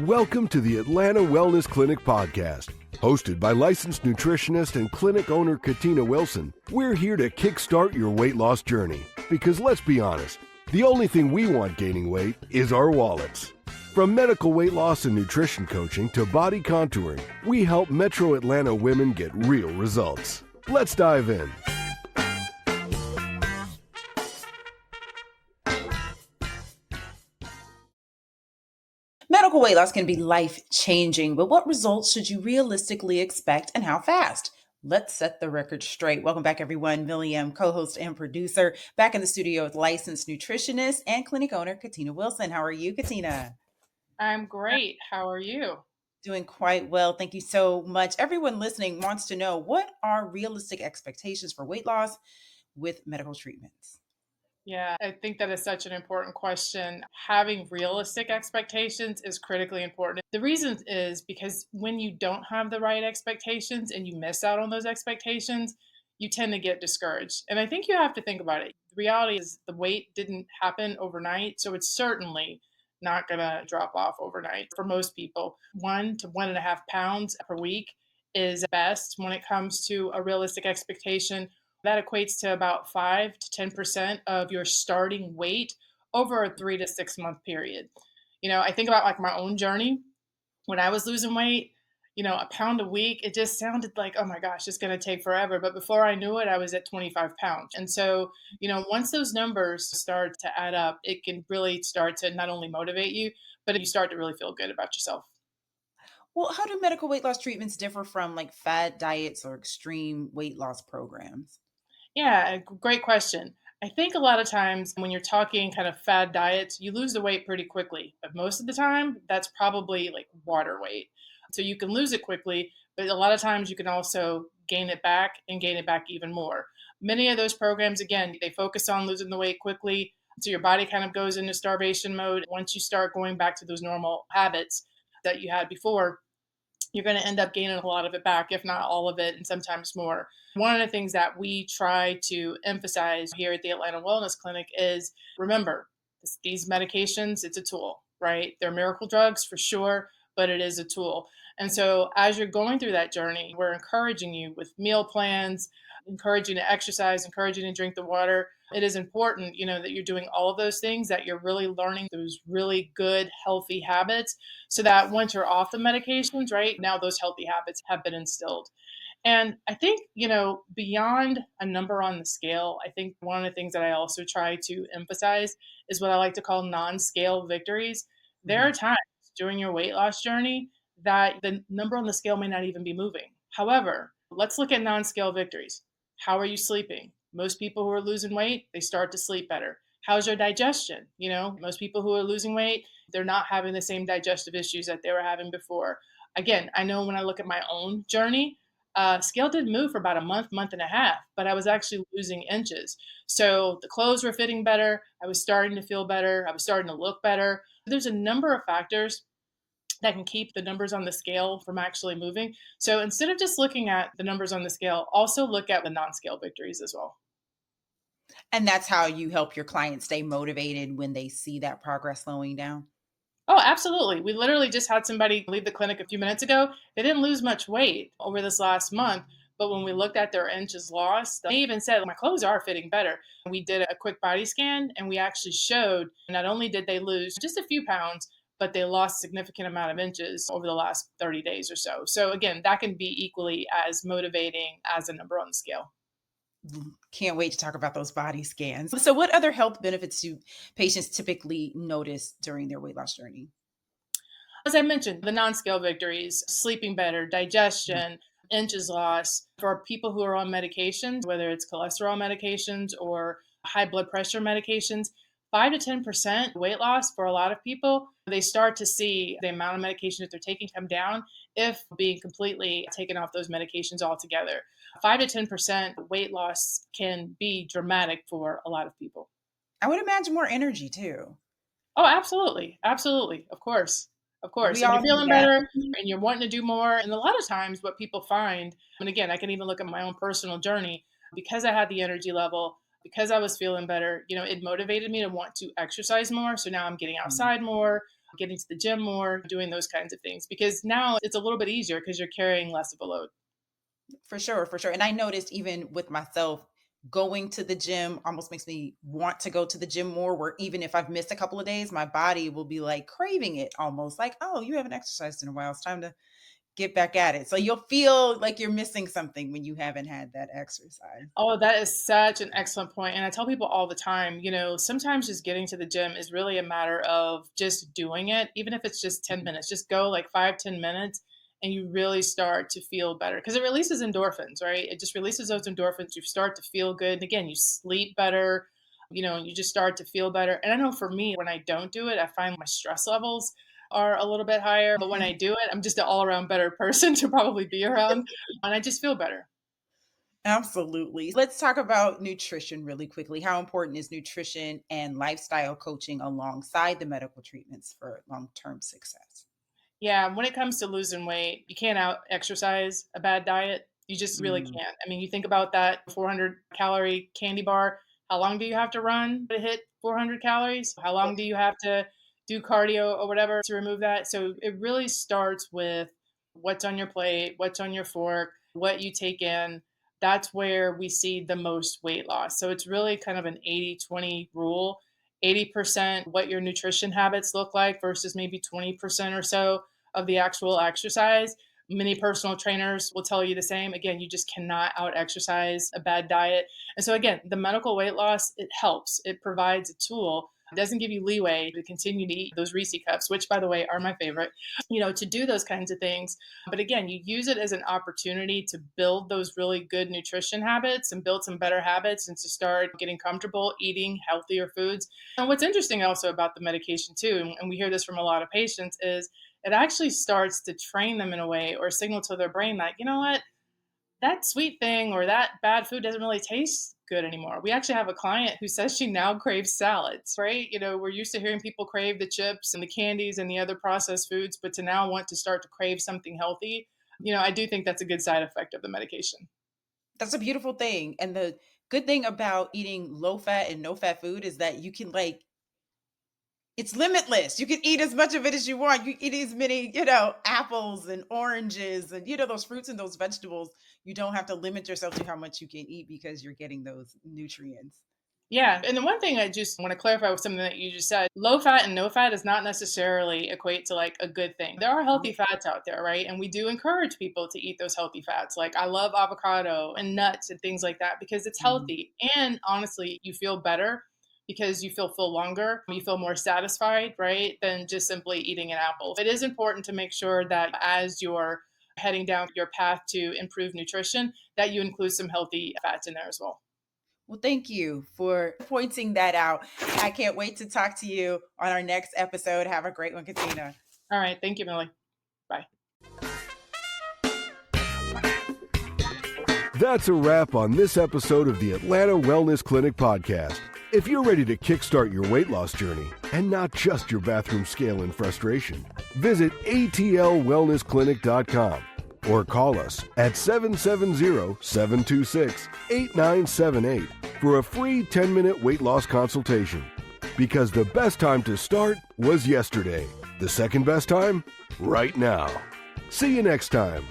Welcome to the Atlanta Wellness Clinic podcast. Hosted by licensed nutritionist and clinic owner Katina Wilson, we're here to kickstart your weight loss journey. Because let's be honest, the only thing we want gaining weight is our wallets. From medical weight loss and nutrition coaching to body contouring, we help Metro Atlanta women get real results. Let's dive in. Medical weight loss can be life-changing, but what results should you realistically expect and how fast? Let's set the record straight. Welcome back, everyone. Milliam, co-host and producer, back in the studio with licensed nutritionist and clinic owner, Katina Wilson. How are you, Katina? I'm great. How are you? Doing quite well. Thank you so much. Everyone listening wants to know, what are realistic expectations for weight loss with medical treatments? Yeah, I think that is such an important question. Having realistic expectations is critically important. The reason is because when you don't have the right expectations and you miss out on those expectations, you tend to get discouraged. And I think you have to think about it. The reality is the weight didn't happen overnight, so it's certainly not going to drop off overnight. For most people, 1 to 1.5 pounds per week is best when it comes to a realistic expectation. That equates to about 5 to 10% of your starting weight over a 3 to 6 month period. I think about like my own journey when I was losing weight, a pound a week, it just sounded like, oh my gosh, it's going to take forever. But before I knew it, I was at 25 pounds. And so, once those numbers start to add up, it can really start to not only motivate you, but you start to really feel good about yourself. Well, how do medical weight loss treatments differ from like fad diets or extreme weight loss programs? Yeah, great question. I think a lot of times when you're talking kind of fad diets, you lose the weight pretty quickly. But most of the time, that's probably like water weight. So you can lose it quickly, but a lot of times you can also gain it back and gain it back even more. Many of those programs, again, they focus on losing the weight quickly. So your body kind of goes into starvation mode. Once you start going back to those normal habits that you had before, you're going to end up gaining a lot of it back, if not all of it, and sometimes more. One of the things that we try to emphasize here at the Atlanta Wellness Clinic is, remember, these medications, it's a tool, right? They're miracle drugs for sure, but it is a tool. And so as you're going through that journey, we're encouraging you with meal plans, encouraging to exercise, encouraging to drink the water. It is important, that you're doing all of those things, that you're really learning those really good, healthy habits so that once you're off the medications, right, now those healthy habits have been instilled. And I think, beyond a number on the scale, I think one of the things that I also try to emphasize is what I like to call non-scale victories. There are Mhm. times during your weight loss journey that the number on the scale may not even be moving. However, let's look at non-scale victories. How are you sleeping? Most people who are losing weight, they start to sleep better. How's your digestion? Most people who are losing weight, they're not having the same digestive issues that they were having before. Again, I know when I look at my own journey, scale didn't move for about a month and a half, but I was actually losing inches. So the clothes were fitting better. I was starting to feel better. I was starting to look better. There's a number of factors that can keep the numbers on the scale from actually moving. So instead of just looking at the numbers on the scale, also look at the non scale victories as well. And that's how you help your clients stay motivated when they see that progress slowing down? Oh, absolutely. We literally just had somebody leave the clinic a few minutes ago. They didn't lose much weight over this last month, but when we looked at their inches lost, they even said, my clothes are fitting better. We did a quick body scan and we actually showed not only did they lose just a few pounds, but they lost significant amount of inches over the last 30 days or so. So again, that can be equally as motivating as a number on the scale. Can't wait to talk about those body scans. So, what other health benefits do patients typically notice during their weight loss journey? As I mentioned, the non scale victories, sleeping better, digestion, inches lost. For people who are on medications, whether it's cholesterol medications or high blood pressure medications, 5 to 10% weight loss for a lot of people. They start to see the amount of medication that they're taking come down if being completely taken off those medications altogether. 5 to 10% weight loss can be dramatic for a lot of people. I would imagine more energy too. Oh, absolutely. Absolutely. Of course. Of course. We And you're all need feeling that. better and you're wanting to do more. And a lot of times, what people find, and again, I can even look at my own personal journey, because I had the energy level, because I was feeling better, it motivated me to want to exercise more. So now I'm getting Mhm. outside more. getting to the gym more, doing those kinds of things, because now it's a little bit easier because you're carrying less of a load. For sure, for sure. And I noticed even with myself, going to the gym almost makes me want to go to the gym more, where even if I've missed a couple of days, my body will be like craving it almost like, oh, you haven't exercised in a while. It's time to get back at it. So you'll feel like you're missing something when you haven't had that exercise. Oh, that is such an excellent point. And I tell people all the time, sometimes just getting to the gym is really a matter of just doing it, even if it's just 10 minutes, just go like 5, 10 minutes. And you really start to feel better because it releases endorphins, right? It just releases those endorphins. You start to feel good. And again, you sleep better, and you just start to feel better. And I know for me, when I don't do it, I find my stress levels are a little bit higher. But when I do it, I'm just an all around better person to probably be around. And I just feel better. Absolutely. Let's talk about nutrition really quickly. How important is nutrition and lifestyle coaching alongside the medical treatments for long-term success? Yeah, when it comes to losing weight, you can't out exercise a bad diet. You just really Mm, can't. I mean, you think about that 400 calorie candy bar. How long do you have to run to hit 400 calories? How long do you have to do cardio or whatever to remove that? So it really starts with what's on your plate, what's on your fork, what you take in. That's where we see the most weight loss. So it's really kind of an 80-20 rule. 80% what your nutrition habits look like versus maybe 20% or so of the actual exercise. Many personal trainers will tell you the same. Again, you just cannot out exercise a bad diet. And so, again, the medical weight loss, it helps. It provides a tool. It doesn't give you leeway to continue to eat those Reese cups, which, by the way, are my favorite, to do those kinds of things. But again, you use it as an opportunity to build those really good nutrition habits and build some better habits and to start getting comfortable eating healthier foods. And what's interesting also about the medication, too, and we hear this from a lot of patients, is it actually starts to train them in a way or signal to their brain that, you know what, that sweet thing or that bad food doesn't really taste good anymore. We actually have a client who says she now craves salads, right? We're used to hearing people crave the chips and the candies and the other processed foods, but to now want to start to crave something healthy, I do think that's a good side effect of the medication. that's a beautiful thing. And the good thing about eating low fat and no fat food is that you can it's limitless. You can eat as much of it as you want. You eat as many, apples and oranges and, those fruits and those vegetables. You don't have to limit yourself to how much you can eat because you're getting those nutrients. Yeah. And the one thing I just want to clarify with something that you just said, low fat and no fat does not necessarily equate to like a good thing. There are healthy fats out there, right? And we do encourage people to eat those healthy fats. Like I love avocado and nuts and things like that because it's Mhm. healthy. And honestly, you feel better because you feel full longer, you feel more satisfied, right? Than just simply eating an apple. It is important to make sure that as you're heading down your path to improve nutrition, that you include some healthy fats in there as well. Well, thank you for pointing that out. I can't wait to talk to you on our next episode. Have a great one, Katina. All right. Thank you, Millie. Bye. That's a wrap on this episode of the Atlanta Wellness Clinic podcast. If you're ready to kickstart your weight loss journey and not just your bathroom scale and frustration, visit atlwellnessclinic.com or call us at 770-726-8978 for a free 10-minute weight loss consultation. Because the best time to start was yesterday. The second best time? Right now. See you next time.